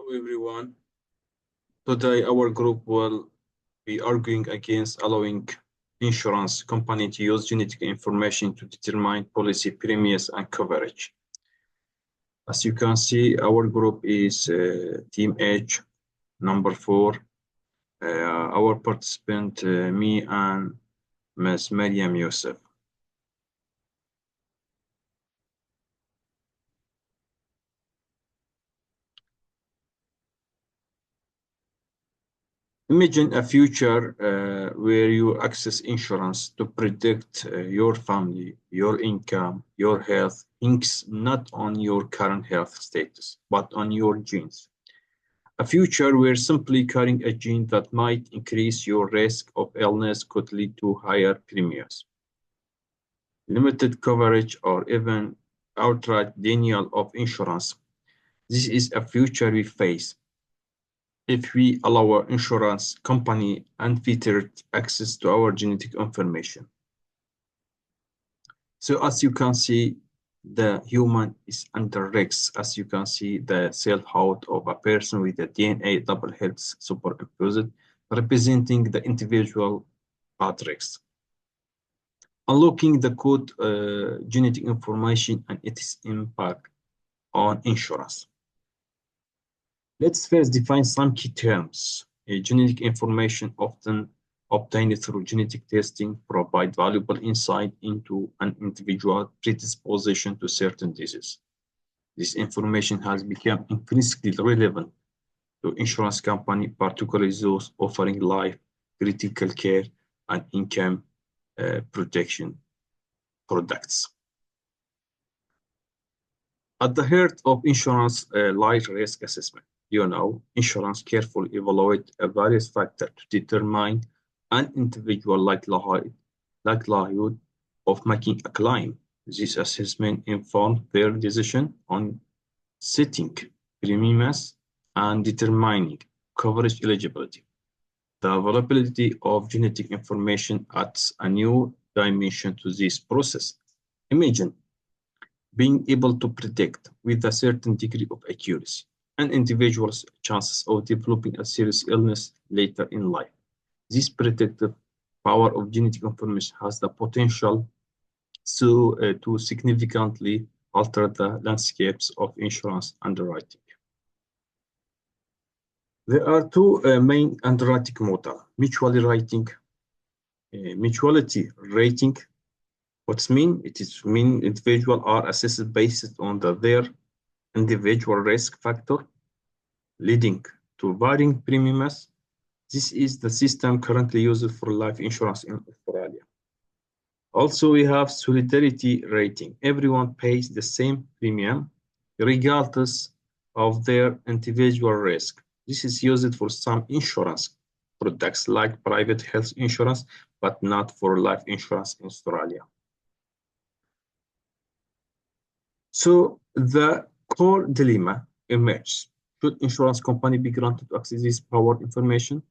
Hello everyone. Today our group will be arguing against allowing insurance company to use genetic information to determine policy premiums and coverage. As you can see, our group is Team H, number 4. Our participant, me and Ms. Mariam Youssef. Imagine a future where you access insurance to predict your family, your income, your health, hints not on your current health status, but on your genes. A future where simply carrying a gene that might increase your risk of illness could lead to higher premiums, limited coverage, or even outright denial of insurance. This is a future we face if we allow our insurance company unfettered access to our genetic information. So as you can see, the human is under risk. As you can see, the cell out of a person with a DNA double helix superimposed, representing the individual at risk. Unlocking the code genetic information and its impact on insurance. Let's first define some key terms. Genetic information often obtained through genetic testing provide valuable insight into an individual's predisposition to certain diseases. This information has become increasingly relevant to insurance companies, particularly those offering life, critical care, and income protection products. At the heart of insurance lies risk assessment. Insurance carefully evaluates various factors to determine an individual likelihood of making a claim. This assessment informs their decision on setting premiums and determining coverage eligibility. The availability of genetic information adds a new dimension to this process. Imagine being able to predict with a certain degree of accuracy an individual's chances of developing a serious illness later in life. This predictive power of genetic information has the potential to significantly alter the landscapes of insurance underwriting. There are two main underwriting models: mutuality rating. What's mean? It is mean individuals are assessed based on their individual risk factor, leading to varying premiums. This is the system currently used for life insurance in Australia. Also, we have solidarity rating. Everyone pays the same premium, regardless of their individual risk. This is used for some insurance products like private health insurance, but not for life insurance in Australia. So the core dilemma emerges. Should insurance company be granted to access this power information?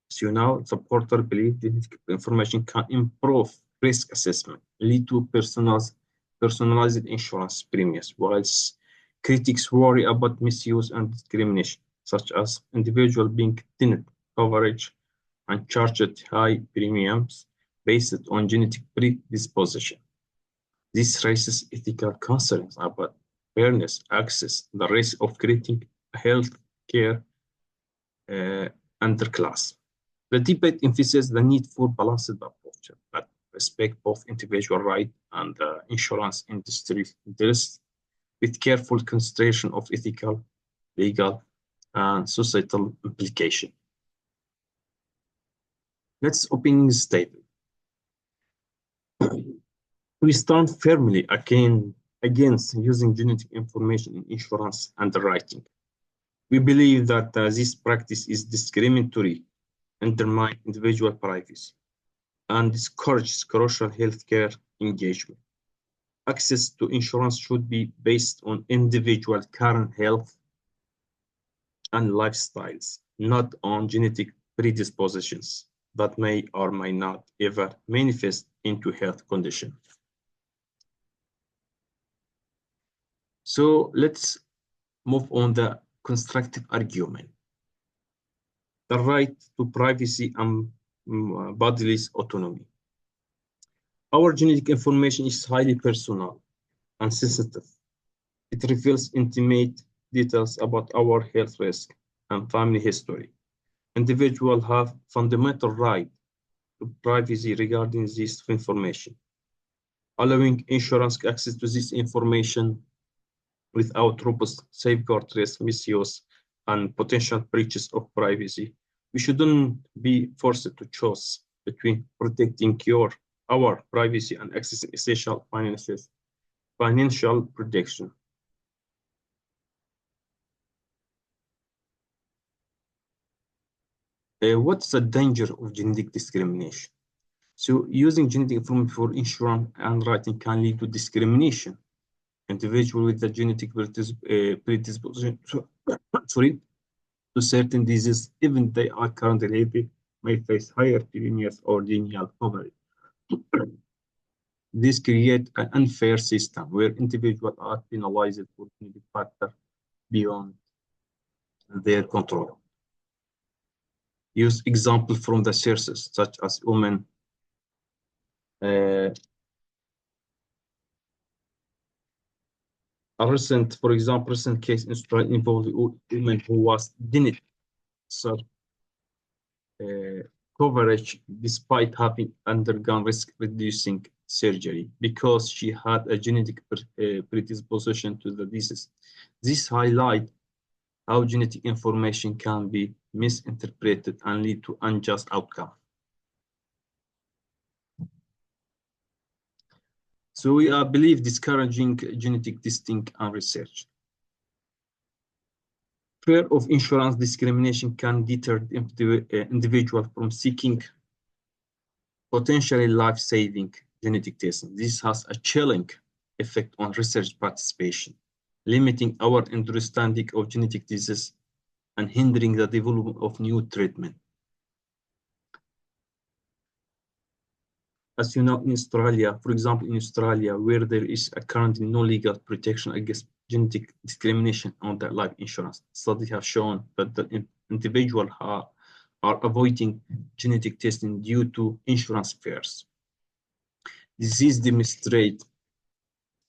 As you know, supporters believe genetic information can improve risk assessment, lead to personalized insurance premiums, whilst critics worry about misuse and discrimination, such as individuals being denied coverage and charged high premiums based on genetic predisposition. This raises ethical concerns about fairness, access, the risk of creating a health care underclass. The debate emphasizes the need for balanced approach that respect both individual rights and the insurance industry interests, with careful consideration of ethical, legal, and societal implications. Let's open this table. We stand firmly against using genetic information in insurance underwriting. We believe that this practice is discriminatory, undermines individual privacy, and discourages crucial healthcare engagement. Access to insurance should be based on individual current health and lifestyles, not on genetic predispositions that may or may not ever manifest into health condition. So let's move on the constructive argument. The right to privacy and bodily autonomy. Our genetic information is highly personal and sensitive. It reveals intimate details about our health risk and family history. Individuals have fundamental right to privacy regarding this information. Allowing insurance access to this information without robust safeguard risk misuse and potential breaches of privacy. We shouldn't be forced to choose between protecting our privacy and accessing essential financial protection. What's the danger of genetic discrimination? So using genetic information for insurance underwriting can lead to discrimination. Individuals with the genetic predisposition to certain diseases, even they are currently healthy, may face higher premiums or denial coverage. This creates an unfair system where individuals are penalized for genetic factors beyond their control. Use examples from the sources, such as women for example, recent case in Australia involved a woman who was denied coverage despite having undergone risk-reducing surgery because she had a genetic predisposition to the disease. This highlights how genetic information can be misinterpreted and lead to unjust outcomes. So we believe discouraging genetic testing and research. Fear of insurance discrimination can deter individuals from seeking potentially life-saving genetic testing. This has a chilling effect on research participation, limiting our understanding of genetic diseases and hindering the development of new treatment. As you know, in Australia, for example, in Australia, where there is currently no legal protection against genetic discrimination on the life insurance, studies have shown that the individuals are avoiding genetic testing due to insurance fears. This demonstrates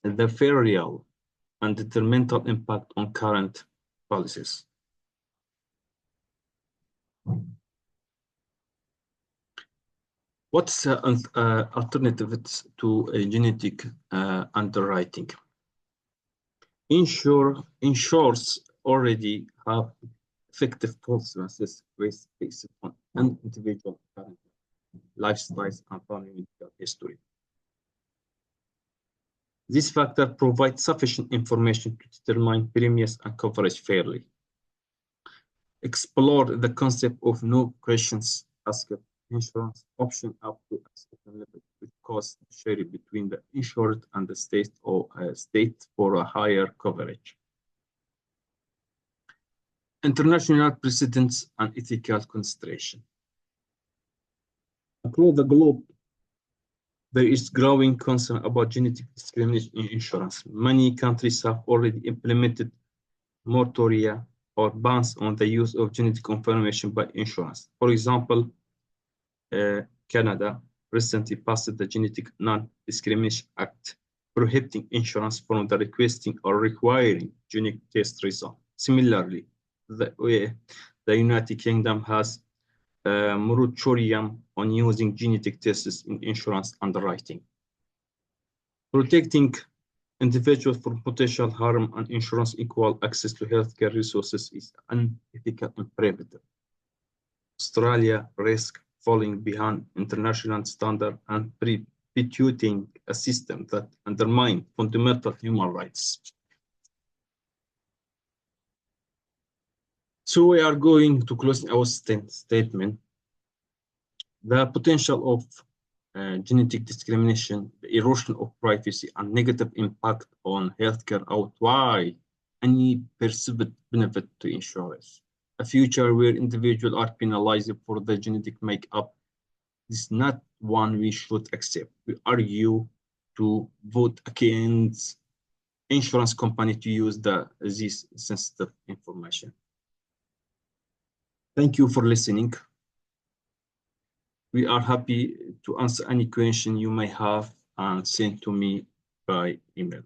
the very real and detrimental impact on current policies. What's alternatives to genetic underwriting? Insurers already have effective policies based on an individual lifestyles and family medical history. This factor provides sufficient information to determine premiums and coverage fairly. Explore the concept of no questions asked insurance option up to a certain level with cost shared between the insured and the state or state for a higher coverage. International precedents and ethical consideration. Across the globe, there is growing concern about genetic discrimination in insurance. Many countries have already implemented moratoria or bans on the use of genetic information by insurance. For example, Canada recently passed the Genetic Non-Discrimination Act, prohibiting insurance from the requesting or requiring genetic test results. Similarly, the United Kingdom has a moratorium on using genetic tests in insurance underwriting. Protecting individuals from potential harm and insurance equal access to healthcare resources is unethical and prohibitive. Australia risks falling behind international standards and perpetuating a system that undermines fundamental human rights. So we are going to close our statement. The potential of genetic discrimination, the erosion of privacy, and negative impact on healthcare outweigh any perceived benefit to insurers. A future where individuals are penalized for their genetic makeup is not one we should accept. We argue to vote against insurance company to use this sensitive information. Thank you for listening. We are happy to answer any question you may have and send to me by email.